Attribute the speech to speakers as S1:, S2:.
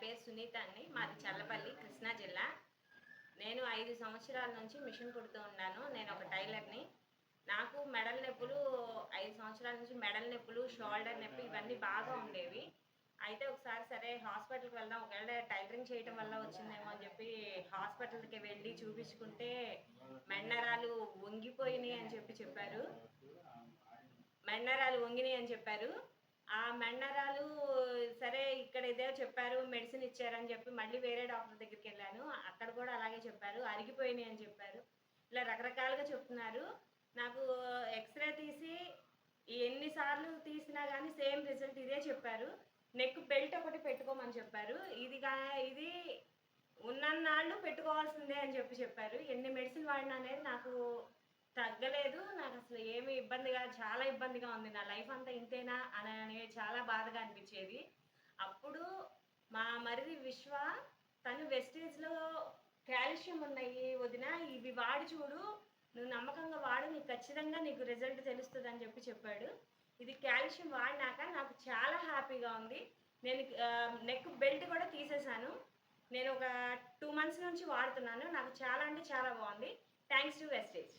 S1: పేరు సునీత అండి. మాది చల్లపల్లి, కృష్ణా జిల్లా. నేను 5 సంవత్సరాల నుంచి మిషన్ కుడుతూ ఉన్నాను. నేను ఒక టైలర్‌ని. నాకు మెడల నొప్పులు 5 సంవత్సరాల నుంచి మెడల నొప్పులు, షోల్డర్ నొప్పి ఇవన్నీ బాగా ఉండేవి. అయితే ఒకసారి సరే హాస్పిటల్‌కి వెళ్దాం. ఒకవేళ టైలరింగ్ చేయటం వల్ల వచ్చిందేమో అని చెప్పి హాస్పిటల్‌కి వెళ్ళి చూపించుకుంటే మెడ వంగిపోయినాయి అని చెప్పారు. మెడ వంగినాయి అని చెప్పారు. ఆ మెడ సరే ఇక్కడ ఇదే చెప్పారు. మెడిసిన్ ఇచ్చారని చెప్పి మళ్ళీ వేరే డాక్టర్ దగ్గరికెళ్ళాను. అక్కడ కూడా అలాగే చెప్పారు. అరిగిపోయినాయి అని చెప్పారు. ఇలా రకరకాలుగా చెప్తున్నారు. నాకు ఎక్స్‌రే తీసి ఎన్ని సార్లు తీసినా గానీ సేమ్ రిజల్ట్ ఇదే చెప్పారు. నెక్ బెల్ట్ ఒకటి పెట్టుకోమని చెప్పారు. ఇది ఉన్నన్నాళ్ళు పెట్టుకోవాల్సిందే అని చెప్పారు. ఎన్ని మెడిసిన్ వాడినా అనేది నాకు తగ్గలేదు. నాకసలు ఏమి చాలా ఇబ్బందిగా ఉంది. నా లైఫ్ అంతా ఇంతేనా అని చాలా బాధగా అనిపిచ్చేది. అప్పుడు మా మరిది విశ్వ తను వెస్టీజ్‌లో కాల్షియం ఉన్నాయి వదిన, ఇవి వాడి చూడు. నువ్వు నమ్మకంగా వాడు. ఖచ్చితంగా నీకు రిజల్ట్ తెలుస్తదని చెప్పాడు. ఇది కాల్షియం వాడినాక నాకు చాలా హ్యాపీగా ఉంది. నేను నెక్ బెల్ట్ కూడా తీసేసాను. నేను ఒక 2 మంత్స్ నుంచి వాడుతున్నాను. నాకు చాలా అంటే చాలా బావుంది. Thanks to Vestige.